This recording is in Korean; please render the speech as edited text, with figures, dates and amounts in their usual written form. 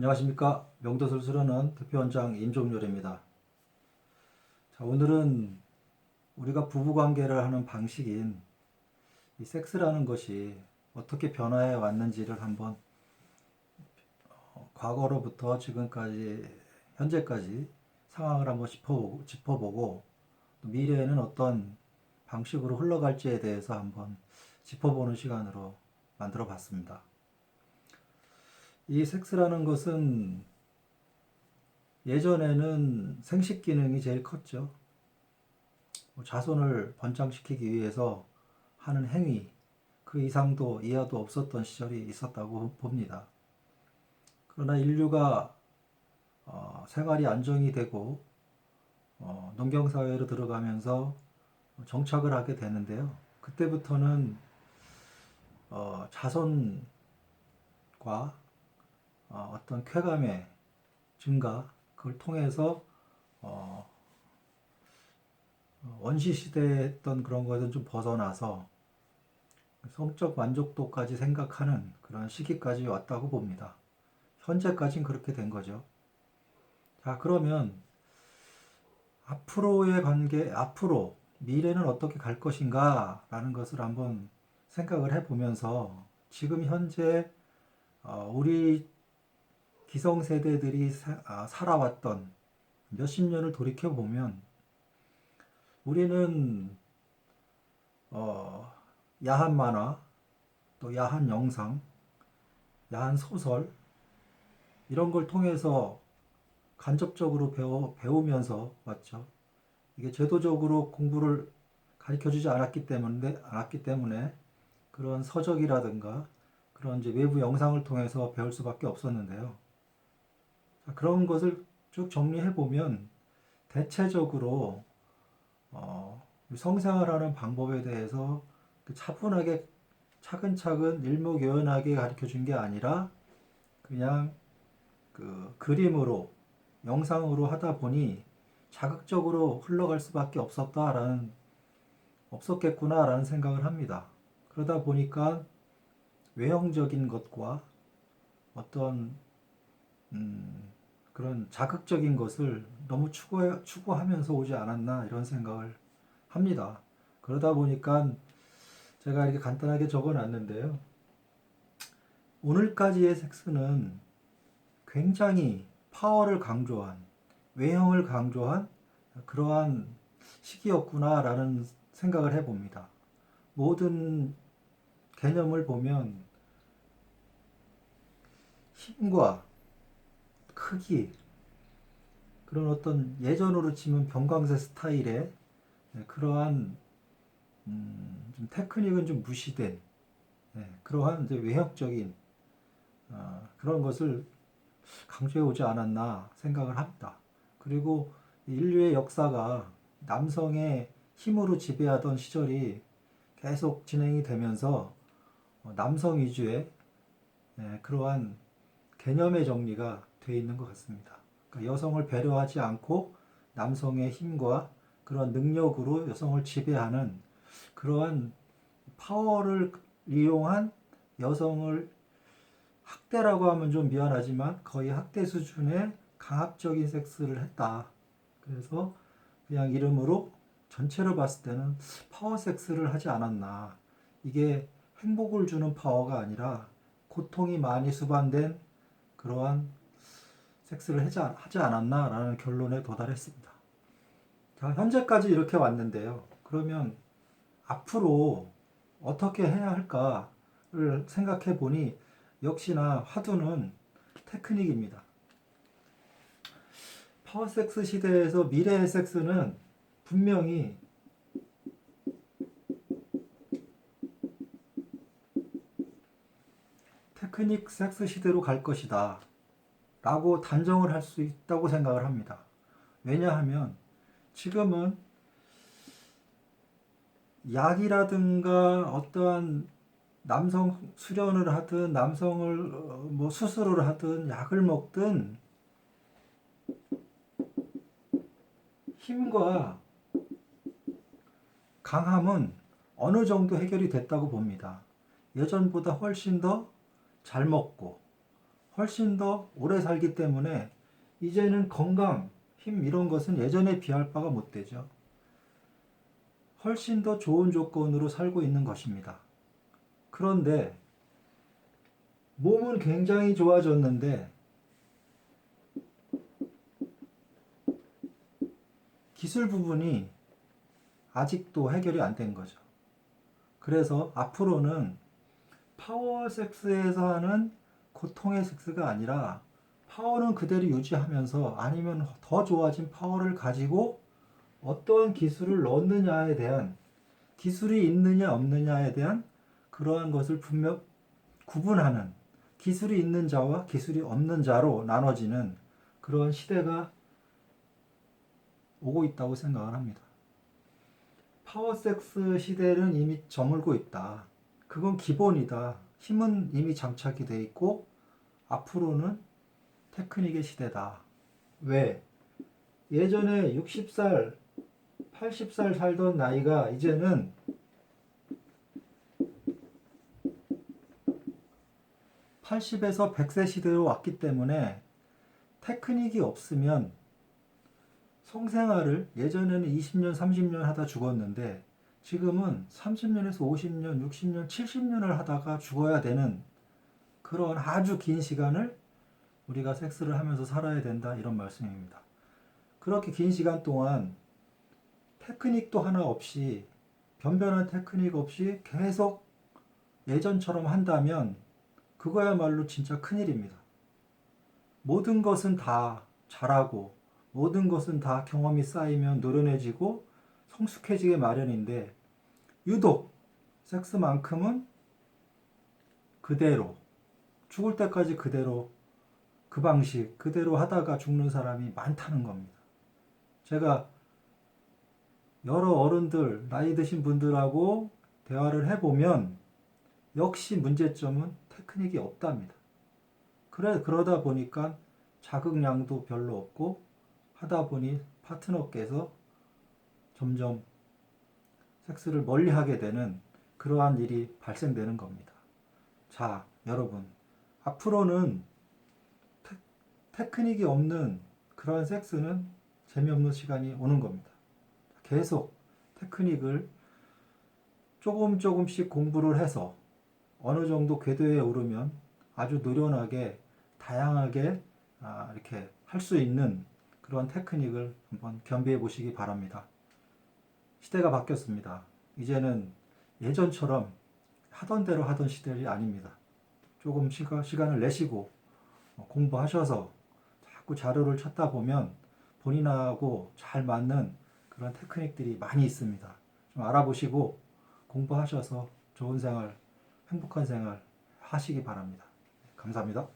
안녕하십니까. 명도술수련원 대표원장 임종렬입니다. 자, 오늘은 우리가 부부관계를 하는 방식인 이 섹스라는 것이 어떻게 변화해 왔는지를 한번 과거로부터 지금까지 현재까지 상황을 한번 짚어보고 또 미래에는 어떤 방식으로 흘러갈지에 대해서 한번 짚어보는 시간으로 만들어 봤습니다. 이 섹스라는 것은 예전에는 생식 기능이 제일 컸죠. 자손을 번창시키기 위해서 하는 행위, 그 이상도 이하도 없었던 시절이 있었다고 봅니다. 그러나 인류가 생활이 안정이 되고 농경사회로 들어가면서 정착을 하게 되는데요. 그때부터는 자손과 어떤 쾌감의 증가, 그걸 통해서 원시 시대에 했던 그런 것은 좀 벗어나서 성적 만족도까지 생각하는 그런 시기까지 왔다고 봅니다. 현재까지는 그렇게 된 거죠. 자, 그러면 앞으로의 관계, 앞으로 미래는 어떻게 갈 것인가 라는 것을 한번 생각을 해보면서 지금 현재 우리 기성세대들이 살아왔던 몇십 년을 돌이켜보면 우리는 야한 만화, 또 야한 영상, 야한 소설 이런 걸 통해서 간접적으로 배우면서 왔죠. 이게 제도적으로 공부를 가르쳐주지 않았기 때문에 그런 서적이라든가 그런 이제 외부 영상을 통해서 배울 수밖에 없었는데요. 그런 것을 쭉 정리해 보면 대체적으로 성생활하는 방법에 대해서 차분하게 차근차근 일목요연하게 가르쳐 준 게 아니라 그냥 그 그림으로 영상으로 하다 보니 자극적으로 흘러갈 수밖에 없었겠구나라는 생각을 합니다. 그러다 보니까 외형적인 것과 어떤 그런 자극적인 것을 너무 추구하면서 오지 않았나 이런 생각을 합니다. 그러다 보니까 제가 이렇게 간단하게 적어 놨는데요. 오늘까지의 섹스는 굉장히 파워를 강조한, 외형을 강조한 그러한 시기였구나라는 생각을 해봅니다. 모든 개념을 보면 힘과 크기, 그런 어떤 예전으로 치면 병광세 스타일의 그러한 좀 테크닉은 좀 무시된 그러한 이제 외형적인 그런 것을 강조해 오지 않았나 생각을 합니다. 그리고 인류의 역사가 남성의 힘으로 지배하던 시절이 계속 진행이 되면서 남성 위주의 그러한 개념의 정리가 되어 있는 것 같습니다. 그러니까 여성을 배려하지 않고 남성의 힘과 그런 능력으로 여성을 지배하는 그러한 파워를 이용한 여성을 학대라고 하면 좀 미안하지만 거의 학대 수준의 강압적인 섹스를 했다. 그래서 그냥 이름으로 전체로 봤을 때는 파워 섹스를 하지 않았나. 이게 행복을 주는 파워가 아니라 고통이 많이 수반된 그러한 섹스를 하지 않았나라는 결론에 도달했습니다. 자, 현재까지 이렇게 왔는데요. 그러면 앞으로 어떻게 해야 할까를 생각해 보니 역시나 화두는 테크닉입니다. 파워섹스 시대에서 미래의 섹스는 분명히 테크닉 섹스 시대로 갈 것이다 라고 단정을 할 수 있다고 생각을 합니다. 왜냐하면 지금은 약이라든가 어떠한 남성 수련을 하든 남성을 뭐 수술을 하든 약을 먹든 힘과 강함은 어느 정도 해결이 됐다고 봅니다. 예전보다 훨씬 더 잘 먹고 훨씬 더 오래 살기 때문에 이제는 건강, 힘 이런 것은 예전에 비할 바가 못 되죠. 훨씬 더 좋은 조건으로 살고 있는 것입니다. 그런데 몸은 굉장히 좋아졌는데 기술 부분이 아직도 해결이 안 된 거죠. 그래서 앞으로는 파워 섹스에서 하는 고통의 섹스가 아니라 파워는 그대로 유지하면서 아니면 더 좋아진 파워를 가지고 어떠한 기술을 넣느냐에 대한 기술이 있느냐 없느냐에 대한 그러한 것을 분명 구분하는 기술이 있는 자와 기술이 없는 자로 나눠지는 그런 시대가 오고 있다고 생각을 합니다. 파워섹스 시대는 이미 저물고 있다. 그건 기본이다. 힘은 이미 장착이 돼 있고 앞으로는 테크닉의 시대다. 왜? 예전에 60살, 80살 살던 나이가 이제는 80에서 100세 시대로 왔기 때문에 테크닉이 없으면 성생활을 예전에는 20년, 30년 하다 죽었는데 지금은 30년에서 50년, 60년, 70년을 하다가 죽어야 되는 그런 아주 긴 시간을 우리가 섹스를 하면서 살아야 된다 이런 말씀입니다. 그렇게 긴 시간 동안 테크닉도 하나 없이 변변한 테크닉 없이 계속 예전처럼 한다면 그거야말로 진짜 큰일입니다. 모든 것은 다 잘하고 모든 것은 다 경험이 쌓이면 노련해지고 성숙해지게 마련인데 유독 섹스만큼은 그대로 죽을 때까지 그대로 그 방식 그대로 하다가 죽는 사람이 많다는 겁니다. 제가 여러 어른들 나이 드신 분들하고 대화를 해보면 역시 문제점은 테크닉이 없답니다. 그러다 보니까 자극량도 별로 없고 하다 보니 파트너께서 점점 섹스를 멀리하게 되는 그러한 일이 발생되는 겁니다. 자, 여러분, 앞으로는 테크닉이 없는 그러한 섹스는 재미없는 시간이 오는 겁니다. 계속 테크닉을 조금씩 공부를 해서 어느 정도 궤도에 오르면 아주 노련하게 다양하게 이렇게 할 수 있는 그런 테크닉을 한번 겸비해 보시기 바랍니다. 시대가 바뀌었습니다. 이제는 예전처럼 하던 대로 하던 시대이 아닙니다. 조금 시간을 내시고 공부하셔서 자꾸 자료를 찾다 보면 본인하고 잘 맞는 그런 테크닉들이 많이 있습니다. 좀 알아보시고 공부하셔서 좋은 생활, 행복한 생활 하시기 바랍니다. 감사합니다.